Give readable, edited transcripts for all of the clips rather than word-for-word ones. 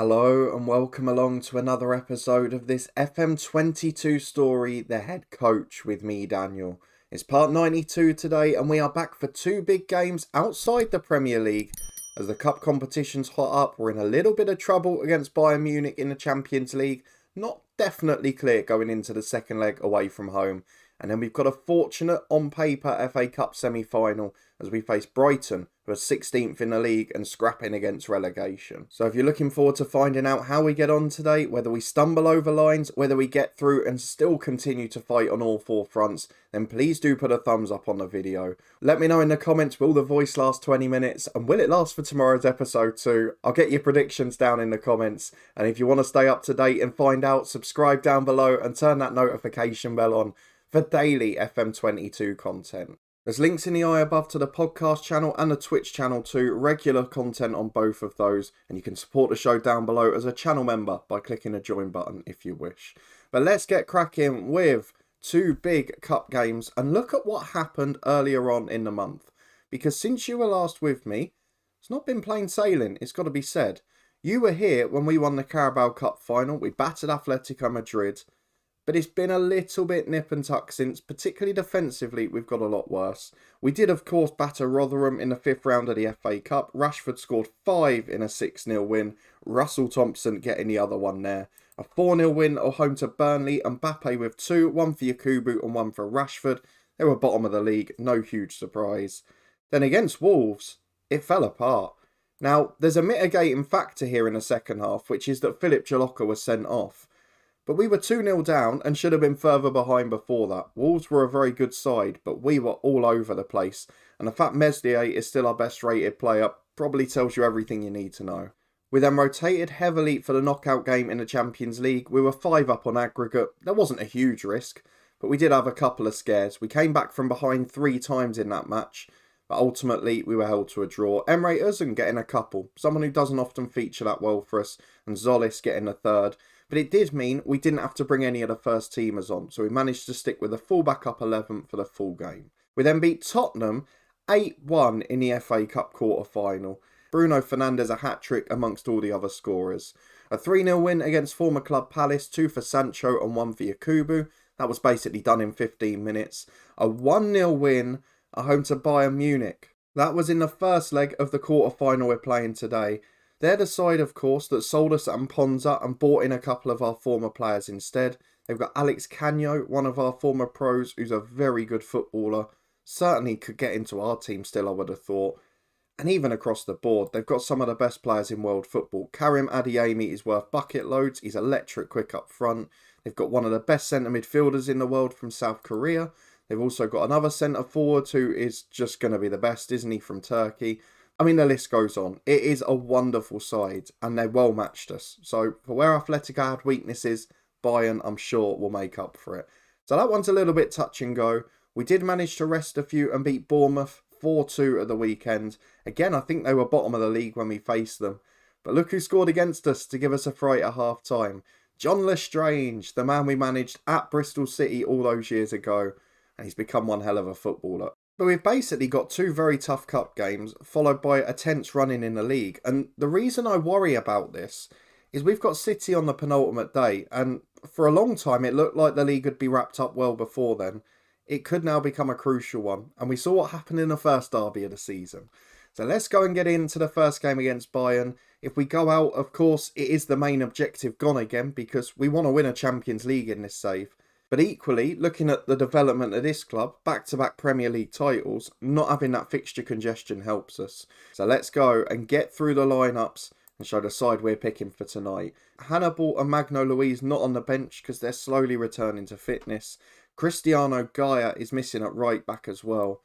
Hello and welcome along to another episode of this FM22 story, The Head Coach, with me, Daniel. It's part 92 today and we are back for two big games outside the Premier League. As the cup competition's hot up, we're in a little bit of trouble against Bayern Munich in the Champions League. Not definitely clear going into the second leg away from home. And then we've got a fortunate on paper FA Cup semi-final as we face Brighton, who are 16th in the league and scrapping against relegation. So if you're looking forward to finding out how we get on today, whether we stumble over lines, whether we get through and still continue to fight on all four fronts, then please do put a thumbs up on the video. Let me know in the comments, will the voice last 20 minutes and will it last for tomorrow's episode too? I'll get your predictions down in the comments. And if you want to stay up to date and find out, subscribe down below and turn that notification bell on for daily FM22 content. There's links in the eye above to the podcast channel and the Twitch channel too, regular content on both of those, and you can support the show down below as a channel member by clicking the join button if you wish. But let's get cracking with two big cup games and look at what happened earlier on in the month. Because since you were last with me, it's not been plain sailing, it's got to be said. You were here when we won the Carabao Cup final, we battered Atletico Madrid, but it's been a little bit nip and tuck since, particularly defensively, we've got a lot worse. We did, of course, batter Rotherham in the 5th round of the FA Cup. Rashford scored 5 in a 6-0 win. Russell Thompson getting the other one there. A 4-0 win at home to Burnley. Mbappe with 2, one for Yakubu and one for Rashford. They were bottom of the league, no huge surprise. Then against Wolves, it fell apart. Now, there's a mitigating factor here in the second half, which is that Philip Jalocka was sent off. But we were 2-0 down and should have been further behind before that. Wolves were a very good side, but we were all over the place. And the fact Meslier is still our best rated player probably tells you everything you need to know. We then rotated heavily for the knockout game in the Champions League. We were 5 up on aggregate. There wasn't a huge risk, but we did have a couple of scares. We came back from behind 3 times in that match, but ultimately we were held to a draw. Emre Özcan getting a couple, someone who doesn't often feature that well for us, and Zolis getting a third. But it did mean we didn't have to bring any of the first teamers on, so we managed to stick with a full backup 11 for the full game. We then beat Tottenham 8-1 in the FA Cup quarter-final. Bruno Fernandes a hat-trick amongst all the other scorers. A 3-0 win against former club Palace, 2 for Sancho and 1 for Yakubu. That was basically done in 15 minutes. A 1-0 win at home to Bayern Munich. That was in the first leg of the quarter-final we're playing today. They're the side, of course, that sold us at Ponza and bought in a couple of our former players instead. They've got Alex Canho, one of our former pros, who's a very good footballer. Certainly could get into our team still, I would have thought. And even across the board, they've got some of the best players in world football. Karim Adeyemi is worth bucket loads. He's electric quick up front. They've got one of the best centre midfielders in the world from South Korea. They've also got another centre forward who is just going to be the best, isn't he, from Turkey. I mean, the list goes on. It is a wonderful side, and they well matched us. So, for where Atletico had weaknesses, Bayern, I'm sure, will make up for it. So, that one's a little bit touch and go. We did manage to rest a few and beat Bournemouth 4-2 at the weekend. Again, I think they were bottom of the league when we faced them. But look who scored against us to give us a fright at half-time. John Lestrange, the man we managed at Bristol City all those years ago. And he's become one hell of a footballer. But we've basically got 2 very tough cup games, followed by a tense run-in the league. And the reason I worry about this is we've got City on the penultimate day. And for a long time, it looked like the league would be wrapped up well before then. It could now become a crucial one. And we saw what happened in the first derby of the season. So let's go and get into the first game against Bayern. If we go out, of course, it is the main objective gone again, because we want to win a Champions League in this save. But equally, looking at the development of this club, back-to-back Premier League titles, not having that fixture congestion helps us. So let's go and get through the lineups and show the side we're picking for tonight. Hannibal and Magno Luiz not on the bench because they're slowly returning to fitness. Cristiano Gaia is missing at right back as well.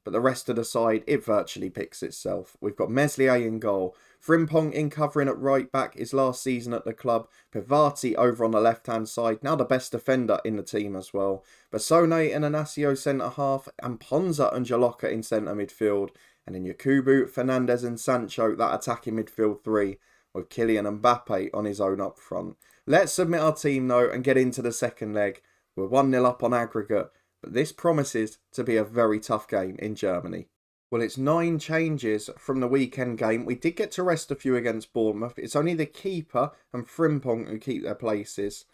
But the rest of the side, it virtually picks itself. We've got Meslier in goal. Frimpong in covering at right back his last season at the club. Pivati over on the left-hand side, now the best defender in the team as well. Basone and Anasio centre-half, and Ponza and Jalocka in centre midfield. And in Yakubu, Fernandes and Sancho, that attacking midfield 3, with Kylian Mbappe on his own up front. Let's submit our team though and get into the second leg. We're 1-0 up on aggregate. But this promises to be a very tough game in Germany. Well, it's 9 changes from the weekend game. We did get to rest a few against Bournemouth. It's only the keeper and Frimpong who keep their places.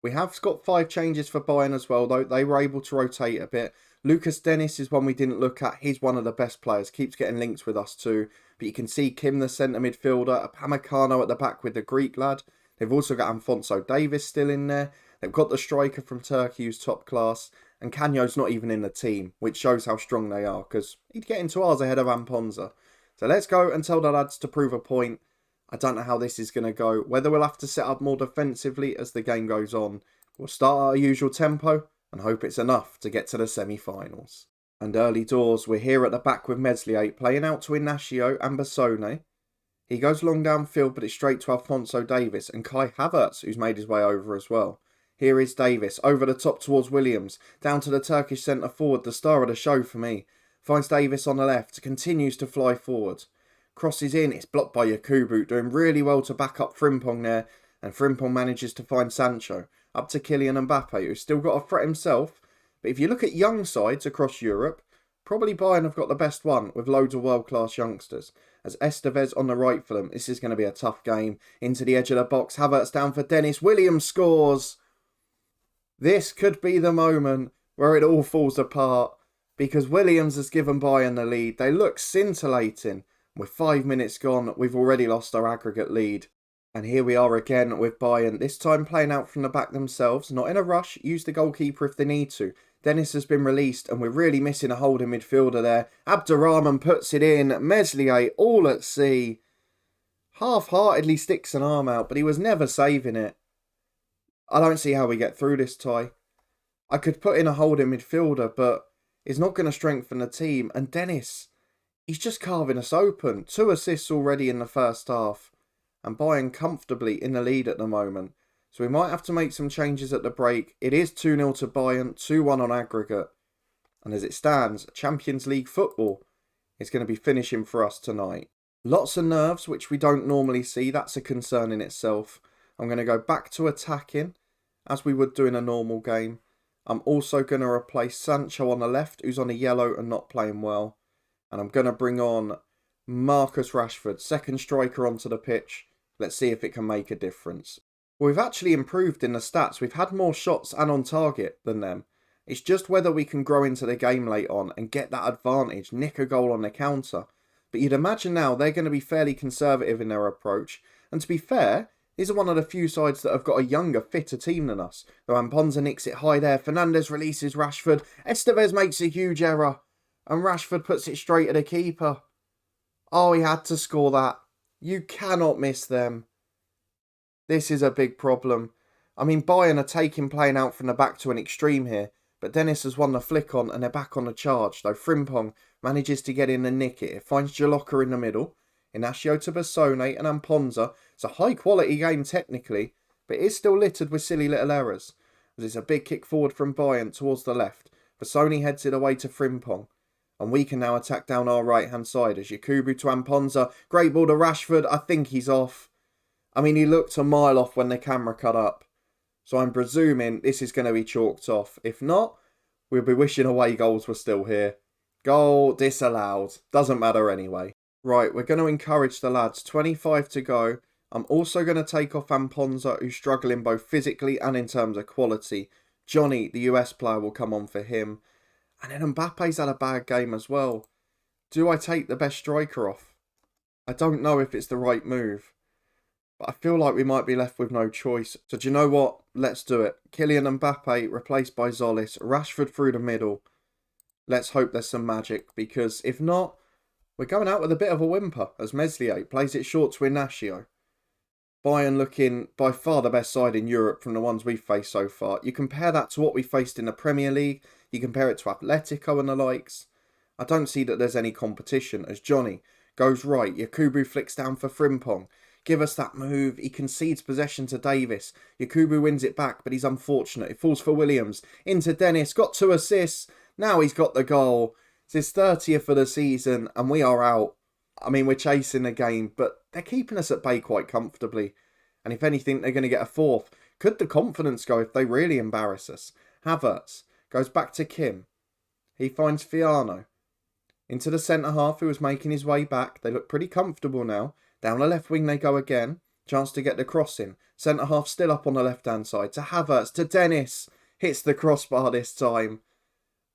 We have got 5 changes for Bayern as well, though. They were able to rotate a bit. Lucas Dennis is one we didn't look at. He's one of the best players. Keeps getting linked with us too. But you can see Kim, the centre midfielder, Upamecano at the back with the Greek lad. They've also got Alphonso Davies still in there. They've got the striker from Turkey who's top class. And Canyo's not even in the team, which shows how strong they are, because he'd get into ours ahead of Amponza. So let's go and tell the lads to prove a point. I don't know how this is going to go. Whether we'll have to set up more defensively as the game goes on. We'll start at our usual tempo and hope it's enough to get to the semi-finals. And early doors, we're here at the back with Meslier, playing out to Inacio and Bassone. He goes long downfield, but it's straight to Alphonso Davies and Kai Havertz, who's made his way over as well. Here is Davies, over the top towards Williams, down to the Turkish centre forward, the star of the show for me. Finds Davies on the left, continues to fly forward. Crosses in, it's blocked by Yakubu, doing really well to back up Frimpong there, and Frimpong manages to find Sancho, up to Kylian Mbappe, who's still got a threat himself. But if you look at young sides across Europe, probably Bayern have got the best one, with loads of world-class youngsters. As Estevez on the right for them, this is going to be a tough game. Into the edge of the box, Havertz down for Dennis, Williams scores! This could be the moment where it all falls apart, because Williams has given Bayern the lead. They look scintillating. With 5 minutes gone, we've already lost our aggregate lead. And here we are again with Bayern, this time playing out from the back themselves. Not in a rush, use the goalkeeper if they need to. Dennis has been released and we're really missing a holding midfielder there. Abdurrahman puts it in. Meslier all at sea. Half-heartedly sticks an arm out, but he was never saving it. I don't see how we get through this tie. I could put in a holding midfielder, but it's not going to strengthen the team. And Dennis, he's just carving us open. 2 assists already in the first half. And Bayern comfortably in the lead at the moment. So we might have to make some changes at the break. It is 2-0 to Bayern, 2-1 on aggregate. And as it stands, Champions League football is going to be finishing for us tonight. Lots of nerves, which we don't normally see. That's a concern in itself. I'm going to go back to attacking, as we would do in a normal game. I'm also going to replace Sancho on the left, who's on a yellow and not playing well. And I'm going to bring on Marcus Rashford, second striker onto the pitch. Let's see if it can make a difference. Well, we've actually improved in the stats. We've had more shots and on target than them. It's just whether we can grow into the game late on and get that advantage, nick a goal on the counter. But you'd imagine now they're going to be fairly conservative in their approach. And to be fair, these are one of the few sides that have got a younger, fitter team than us. Though Amponza nicks it high there. Fernandes releases Rashford. Estevez makes a huge error. And Rashford puts it straight at the keeper. Oh, he had to score that. You cannot miss them. This is a big problem. I mean, Bayern are taking playing out from the back to an extreme here. But Dennis has won the flick on and they're back on the charge. Though Frimpong manages to get in and nick it. It finds Jalocca in the middle. Inacio to Bassone and Amponza. It's a high quality game technically, but it is still littered with silly little errors. As it's a big kick forward from Bayern towards the left. Bassone heads it away to Frimpong. And we can now attack down our right hand side as Yakubu to Amponza. Great ball to Rashford. I think he's off. I mean, he looked a mile off when the camera cut up. So I'm presuming this is going to be chalked off. If not, we'll be wishing away goals were still here. Goal disallowed. Doesn't matter anyway. Right, we're going to encourage the lads. 25 to go. I'm also going to take off Amponza, who's struggling both physically and in terms of quality. Johnny, the US player, will come on for him. And then Mbappe's had a bad game as well. Do I take the best striker off? I don't know if it's the right move. But I feel like we might be left with no choice. So do you know what? Let's do it. Kylian Mbappe replaced by Zolis. Rashford through the middle. Let's hope there's some magic. Because if not, we're going out with a bit of a whimper as Meslier plays it short to Inacio. Bayern looking by far the best side in Europe from the ones we've faced so far. You compare that to what we faced in the Premier League. You compare it to Atletico and the likes. I don't see that there's any competition as Johnny goes right. Yakubu flicks down for Frimpong. Give us that move. He concedes possession to Davies. Yakubu wins it back, but he's unfortunate. It falls for Williams. Into Dennis. Got 2 assists. Now he's got the goal. It's his 30th of the season and we are out. I mean, we're chasing the game, but they're keeping us at bay quite comfortably. And if anything, they're going to get a 4th. Could the confidence go if they really embarrass us? Havertz goes back to Kim. He finds Fiano. into the centre-half who was making his way back. They look pretty comfortable now. Down the left wing they go again. Chance to get the cross in. Centre-half still up on the left-hand side. To Havertz, to Dennis. Hits the crossbar this time.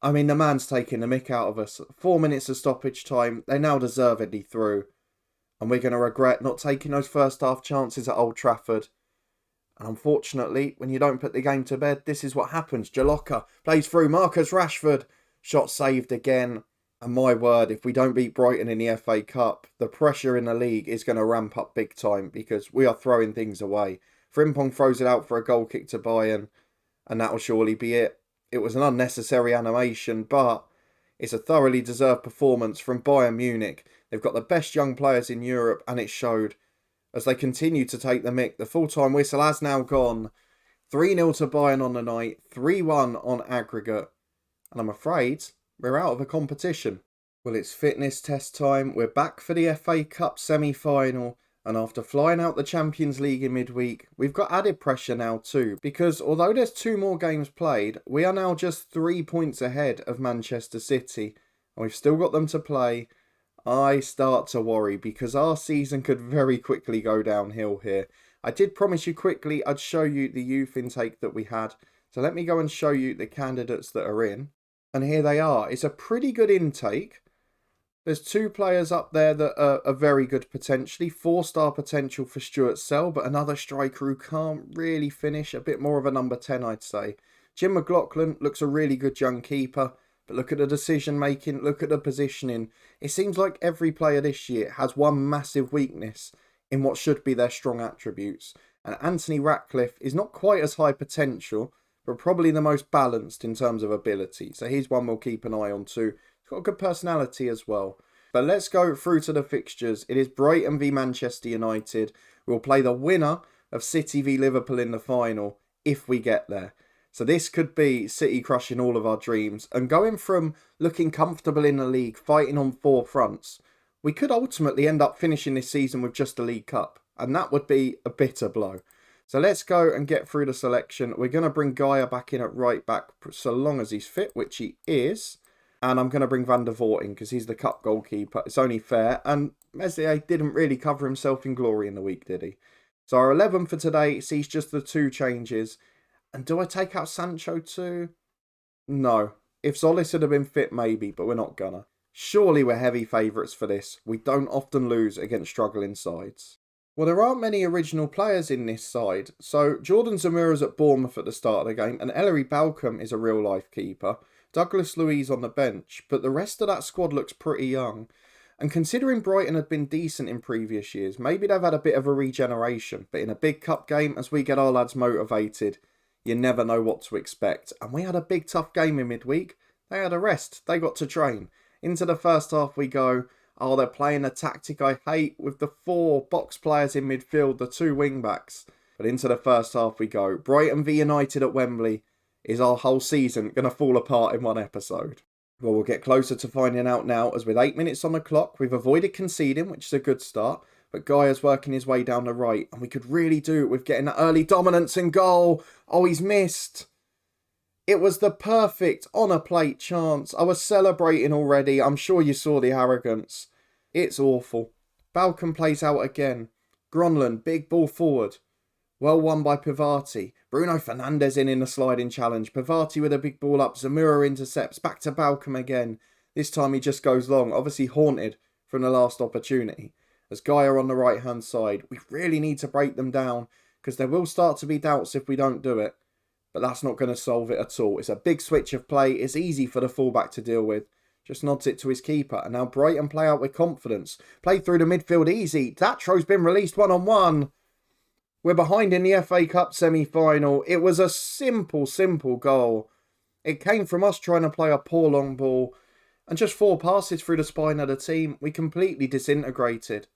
I mean, the man's taking the mick out of us. 4 minutes of stoppage time. They now deservedly through. And we're going to regret not taking those first half chances at Old Trafford. And unfortunately, when you don't put the game to bed, this is what happens. Jalocca plays through. Marcus Rashford. Shot saved again. And my word, if we don't beat Brighton in the FA Cup, the pressure in the league is going to ramp up big time because we are throwing things away. Frimpong throws it out for a goal kick to Bayern, and that will surely be it. It was an unnecessary animation, but it's a thoroughly deserved performance from Bayern Munich. They've got the best young players in Europe, and it showed. As they continue to take the mick, the full-time whistle has now gone. 3-0 to Bayern on the night, 3-1 on aggregate. And I'm afraid we're out of a competition. Well, it's fitness test time. We're back for the FA Cup semi-final. And after flying out the Champions League in midweek, we've got added pressure now too. Because although there's 2 more games played, we are now just 3 points ahead of Manchester City. And we've still got them to play. I start to worry because our season could very quickly go downhill here. I did promise you quickly I'd show you the youth intake that we had. So let me go and show you the candidates that are in. And here they are. It's a pretty good intake. There's 2 players up there that are very good potentially. 4-star potential for Stuart Sell, but another striker who can't really finish. A bit more of a number 10, I'd say. Jim McLaughlin looks a really good young keeper. But look at the decision making. Look at the positioning. It seems like every player this year has one massive weakness in what should be their strong attributes. And Anthony Ratcliffe is not quite as high potential, but probably the most balanced in terms of ability. So he's one we'll keep an eye on too. He's got a good personality as well. But let's go through to the fixtures. It is Brighton v Manchester United. We'll play the winner of City v Liverpool in the final, if we get there. So this could be City crushing all of our dreams. And going from looking comfortable in the league, fighting on 4 fronts, we could ultimately end up finishing this season with just the League Cup. And that would be a bitter blow. So let's go and get through the selection. We're going to bring Gaia back in at right back so long as he's fit, which he is. And I'm going to bring Van der Voort in because he's the cup goalkeeper. It's only fair. And Meslier didn't really cover himself in glory in the week, did he? So our 11 for today sees just the 2 changes. And do I take out Sancho too? No. If Zolis had been fit, maybe, but we're not gonna. Surely we're heavy favourites for this. We don't often lose against struggling sides. Well, there aren't many original players in this side. So Jordan Zamura's at Bournemouth at the start of the game, and Ellery Balcom is a real-life keeper. Douglas Luiz on the bench, but the rest of that squad looks pretty young. And considering Brighton had been decent in previous years, maybe they've had a bit of a regeneration. But in a big cup game, as we get our lads motivated, you never know what to expect. And we had a big tough game in midweek. They had a rest. They got to train. Into the first half we go. Oh, they're playing a tactic I hate with the 4 box players in midfield, the 2 wing backs. But into the first half we go. Brighton v United at Wembley. Is our whole season going to fall apart in one episode? Well, we'll get closer to finding out now, as with 8 minutes on the clock, we've avoided conceding, which is a good start. But Gaia's working his way down the right, and we could really do it with getting that early dominance and goal. Oh, he's missed. It was the perfect on-a-plate chance. I was celebrating already. I'm sure you saw the arrogance. It's awful. Balcom plays out again. Gronlund, big ball forward. Well won by Pavati. Bruno Fernandes in the sliding challenge. Pavati with a big ball up. Zamura intercepts. Back to Balcom again. This time he just goes long. Obviously haunted from the last opportunity. As Gaia on the right-hand side. We really need to break them down, because there will start to be doubts if we don't do it. But that's not going to solve it at all. It's a big switch of play. It's easy for the fullback to deal with. Just nods it to his keeper. And now Brighton play out with confidence. Play through the midfield easy. Datro's been released one-on-one. We're behind in the FA Cup semi-final. It was a simple goal. It came from us trying to play a poor long ball. And just 4 passes through the spine of the team. We completely disintegrated.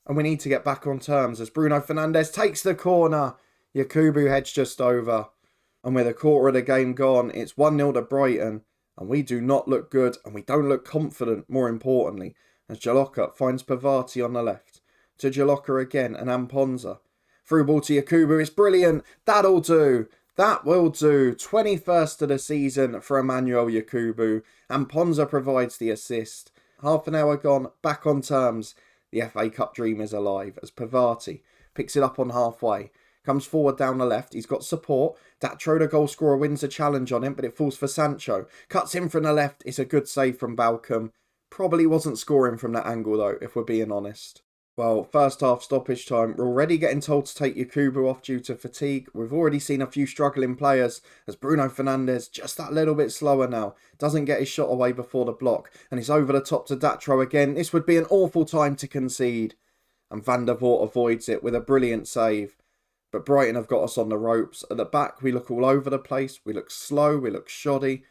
And we need to get back on terms as Bruno Fernandes takes the corner. Yakubu heads just over. And with a quarter of the game gone, it's 1-0 to Brighton. And we do not look good, and we don't look confident, more importantly. As Jalocca finds Pavati on the left. To Jalocca again, and Amponza. Through ball to Yakubu, it's brilliant. That'll do. That will do. 21st of the season for Emmanuel Yakubu. And Ponza provides the assist. Half an hour gone, back on terms. The FA Cup dream is alive as Pavati picks it up on halfway. Comes forward down the left. He's got support. Datro, the goal scorer, wins a challenge on him, but it falls for Sancho. Cuts in from the left. It's a good save from Balcom. Probably wasn't scoring from that angle though, if we're being honest. Well, first half stoppage time, we're already getting told to take Yakubu off due to fatigue. We've already seen a few struggling players as Bruno Fernandes, just that little bit slower now, doesn't get his shot away before the block. And it's over the top to Datro again. This would be an awful time to concede. And Van der Voort avoids it with a brilliant save. But Brighton have got us on the ropes. At the back, we look all over the place. We look slow, we look shoddy.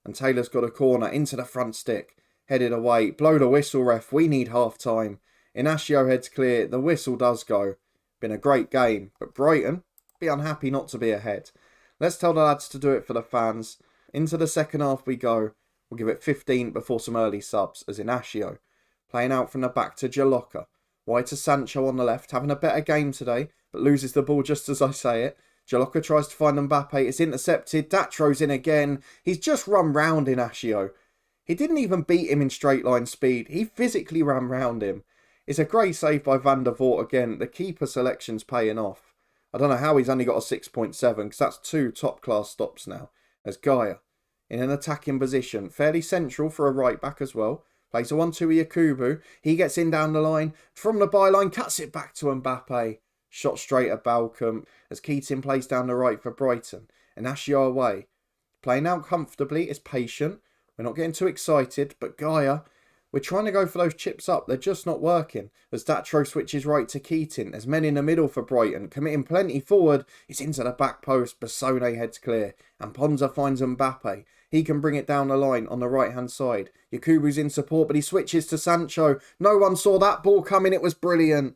And Taylor's got a corner into the front stick. Headed away. Blow the whistle, ref. We need half time. Inacio heads clear. The whistle does go. Been a great game. But Brighton, be unhappy not to be ahead. Let's tell the lads to do it for the fans. Into the second half we go. We'll give it 15 before some early subs as Inacio. Playing out from the back to Jaloka. Wide to Sancho on the left. Having a better game today, but loses the ball just as I say it. Jaloka tries to find Mbappe. It's intercepted. Datro's in again. He's just run round Inacio. He didn't even beat him in straight line speed. He physically ran round him. It's a great save by Van der Voort again. The keeper selection's paying off. I don't know how he's only got a 6.7 because that's 2 top class stops now. As Gaia in an attacking position. Fairly central for a right back as well. Plays a 1-2 with Yakubu. He gets in down the line. From the byline, cuts it back to Mbappe. Shot straight at Balcom as Keating plays down the right for Brighton. Inacio away. Playing out comfortably, is patient. We're not getting too excited, but Gaia, we're trying to go for those chips up. They're just not working. As Datro switches right to Keating. There's men in the middle for Brighton. Committing plenty forward. It's into the back post. Bassone heads clear. And Ponza finds Mbappe. He can bring it down the line on the right-hand side. Yakubu's in support, but he switches to Sancho. No one saw that ball coming. It was brilliant.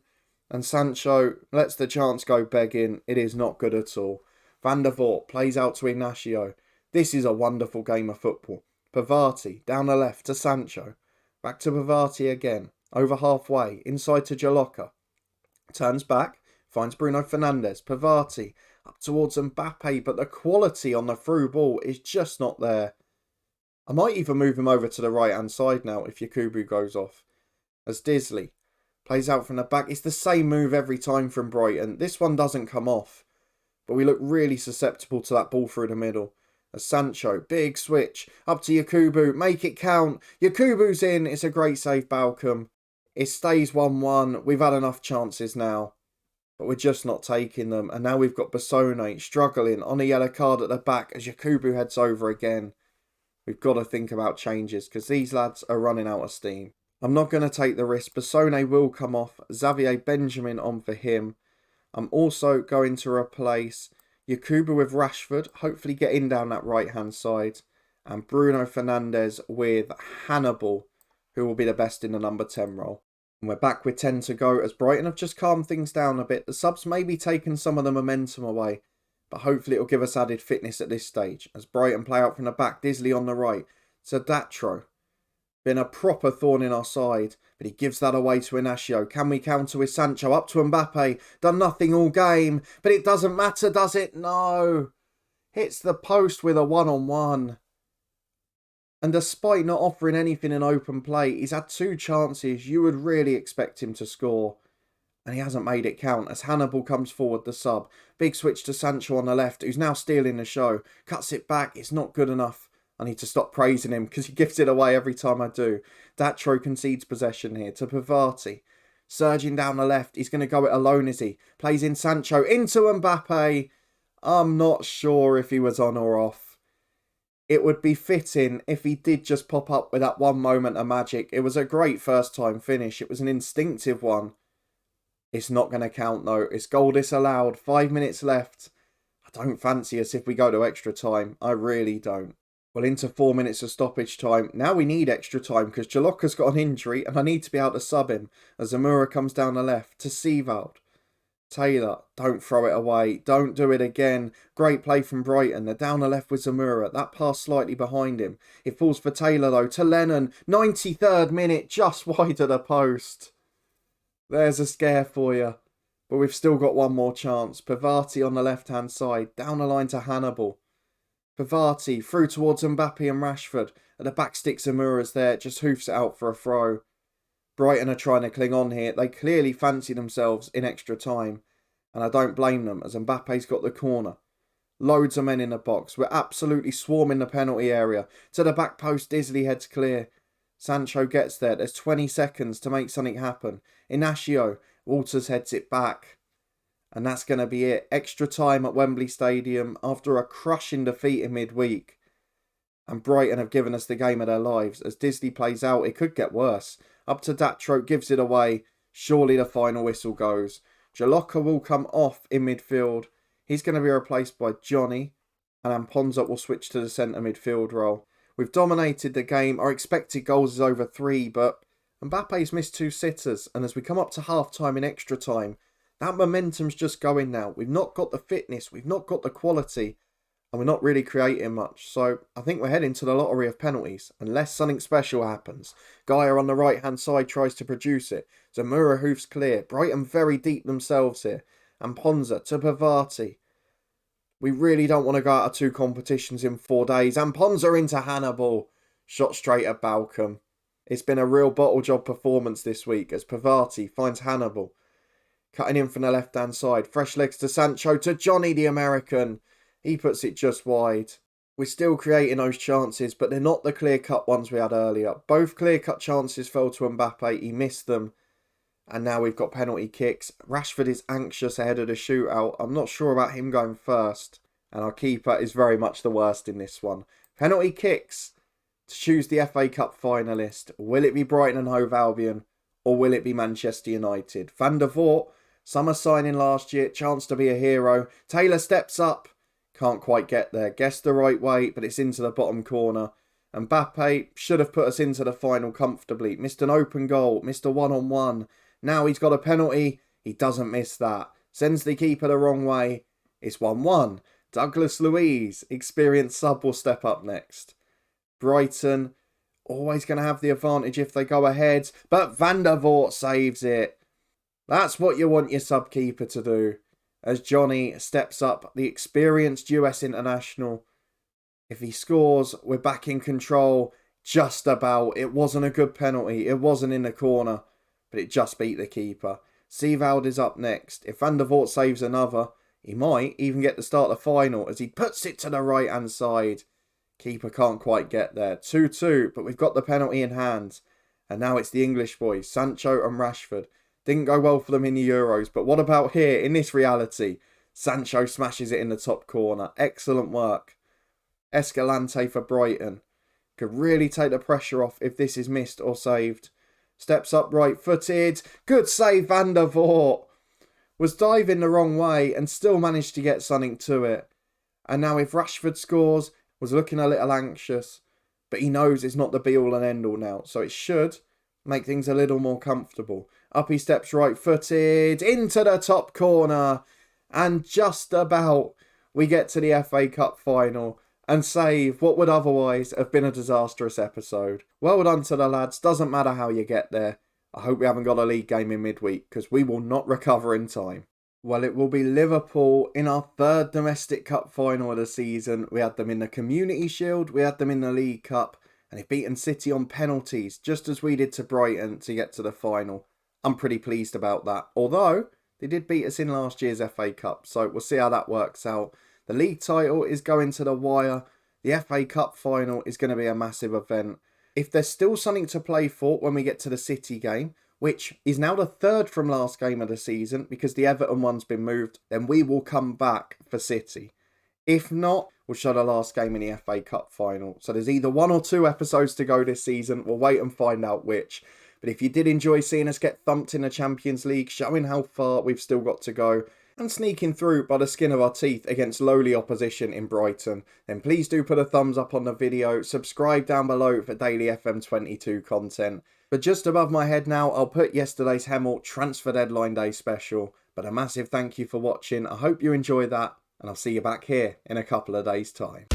And Sancho lets the chance go begging. It is not good at all. Van der Voort plays out to Ignacio. This is a wonderful game of football. Pavati down the left to Sancho. Back to Pavati again. Over halfway. Inside to Jaloka. Turns back. Finds Bruno Fernandes. Pavati up towards Mbappe. But the quality on the through ball is just not there. I might even move him over to the right hand side now if Yakubu goes off. As Disley plays out from the back. It's the same move every time from Brighton. This one doesn't come off. But we look really susceptible to that ball through the middle. As Sancho, big switch, up to Yakubu, make it count. Yakubu's in, it's a great save, Balcom. It stays 1-1, we've had enough chances now. But we're just not taking them. And now we've got Bassone struggling on a yellow card at the back as Yakubu heads over again. We've got to think about changes because these lads are running out of steam. I'm not going to take the risk. Bassone will come off. Xavier Benjamin on for him. I'm also going to replace Yakubu with Rashford. Hopefully get in down that right-hand side. And Bruno Fernandes with Hannibal, who will be the best in the number 10 role. And we're back with 10 to go as Brighton have just calmed things down a bit. The subs may be taking some of the momentum away. But hopefully it'll give us added fitness at this stage. As Brighton play out from the back. Disley on the right. So Datro. Been a proper thorn in our side, but he gives that away to Inacio. Can we counter with Sancho? Up to Mbappe. Done nothing all game, but it doesn't matter, does it? No. Hits the post with a one-on-one. And despite not offering anything in open play, he's had 2 chances. You would really expect him to score. And he hasn't made it count as Hannibal comes forward, the sub. Big switch to Sancho on the left, who's now stealing the show. Cuts it back. It's not good enough. I need to stop praising him because he gives it away every time I do. Datro concedes possession here to Pavati. Surging down the left. He's going to go it alone, is he? Plays in Sancho into Mbappe. I'm not sure if he was on or off. It would be fitting if he did just pop up with that one moment of magic. It was a great first time finish. It was an instinctive one. It's not going to count though. It's goal disallowed. 5 minutes left. I don't fancy us if we go to extra time. I really don't. Well, into 4 minutes of stoppage time. Now we need extra time because Jaloka's got an injury and I need to be able to sub him. As Zamora comes down the left to Seevald. Taylor, don't throw it away. Don't do it again. Great play from Brighton. They're down the left with Zamora. That pass slightly behind him. It falls for Taylor though to Lennon. 93rd minute, just wide of the post. There's a scare for you. But we've still got one more chance. Pavati on the left-hand side. Down the line to Hannibal. Pavati through towards Mbappe and Rashford. At the back sticks Amura's there, just hoofs it out for a throw. Brighton are trying to cling on here. They clearly fancy themselves in extra time. And I don't blame them, as Mbappe's got the corner. Loads of men in the box. We're absolutely swarming the penalty area. To the back post, Disley heads clear. Sancho gets there. There's 20 seconds to make something happen. Inacio, Walters heads it back. And that's going to be it. Extra time at Wembley Stadium after a crushing defeat in midweek. And Brighton have given us the game of their lives. As Disley plays out, it could get worse. Up to Datro, gives it away. Surely the final whistle goes. Jalocca will come off in midfield. He's going to be replaced by Johnny. And Amponza will switch to the centre midfield role. We've dominated the game. Our expected goals is over 3, but Mbappe's missed 2 sitters. And as we come up to half-time in extra time, that momentum's just going now. We've not got the fitness. We've not got the quality. And we're not really creating much. So I think we're heading to the lottery of penalties. Unless something special happens. Gaia on the right-hand side tries to produce it. Zamura hoofs clear. Brighton very deep themselves here. And Ponza to Pavati. We really don't want to go out of 2 competitions in 4 days. And Ponza into Hannibal. Shot straight at Balcom. It's been a real bottle job performance this week as Pavati finds Hannibal. Cutting in from the left-hand side. Fresh legs to Sancho to Johnny the American. He puts it just wide. We're still creating those chances, but they're not the clear-cut ones we had earlier. Both clear-cut chances fell to Mbappe. He missed them. And now we've got penalty kicks. Rashford is anxious ahead of the shootout. I'm not sure about him going first. And our keeper is very much the worst in this one. Penalty kicks to choose the FA Cup finalist. Will it be Brighton and Hove Albion? Or will it be Manchester United? Van der Voort, summer signing last year. Chance to be a hero. Taylor steps up. Can't quite get there. Guessed the right way, but it's into the bottom corner. Mbappe should have put us into the final comfortably. Missed an open goal. Missed a one-on-one. Now he's got a penalty. He doesn't miss that. Sends the keeper the wrong way. It's 1-1. Douglas Luiz, experienced sub, will step up next. Brighton, always going to have the advantage if they go ahead. But Van der Voort saves it. That's what you want your sub keeper to do. As Johnny steps up, the experienced US international. If he scores, we're back in control. Just about. It wasn't a good penalty. It wasn't in the corner. But it just beat the keeper. Seevald is up next. If Van der Voort saves another, he might even get to start the final as he puts it to the right-hand side. Keeper can't quite get there. 2-2, but we've got the penalty in hand. And now it's the English boys, Sancho and Rashford. Didn't go well for them in the Euros, but what about here in this reality? Sancho smashes it in the top corner. Excellent work. Escalante for Brighton. Could really take the pressure off if this is missed or saved. Steps up right-footed. Good save, Van der Voort. Was diving the wrong way and still managed to get something to it. And now if Rashford scores, was looking a little anxious. But he knows it's not the be-all and end-all now. So it should make things a little more comfortable. Up he steps right-footed. Into the top corner. And just about we get to the FA Cup final. And save what would otherwise have been a disastrous episode. Well done to the lads. Doesn't matter how you get there. I hope we haven't got a league game in midweek because we will not recover in time. Well, it will be Liverpool in our 3rd domestic cup final of the season. We had them in the Community Shield, we had them in the League Cup, and they've beaten City on penalties, just as we did to Brighton to get to the final. I'm pretty pleased about that. Although, they did beat us in last year's FA Cup, so we'll see how that works out. The league title is going to the wire. The FA Cup final is going to be a massive event. If there's still something to play for when we get to the City game, which is now the 3rd from last game of the season because the Everton one's been moved, then we will come back for City. If not, we'll show the last game in the FA Cup final. So there's either 1 or 2 episodes to go this season. We'll wait and find out which. But if you did enjoy seeing us get thumped in the Champions League, showing how far we've still got to go, and sneaking through by the skin of our teeth against lowly opposition in Brighton, then please do put a thumbs up on the video, subscribe down below for daily FM22 content. But just above my head now, I'll put yesterday's Hemel Transfer Deadline Day special. But a massive thank you for watching, I hope you enjoy that, and I'll see you back here in a couple of days' time.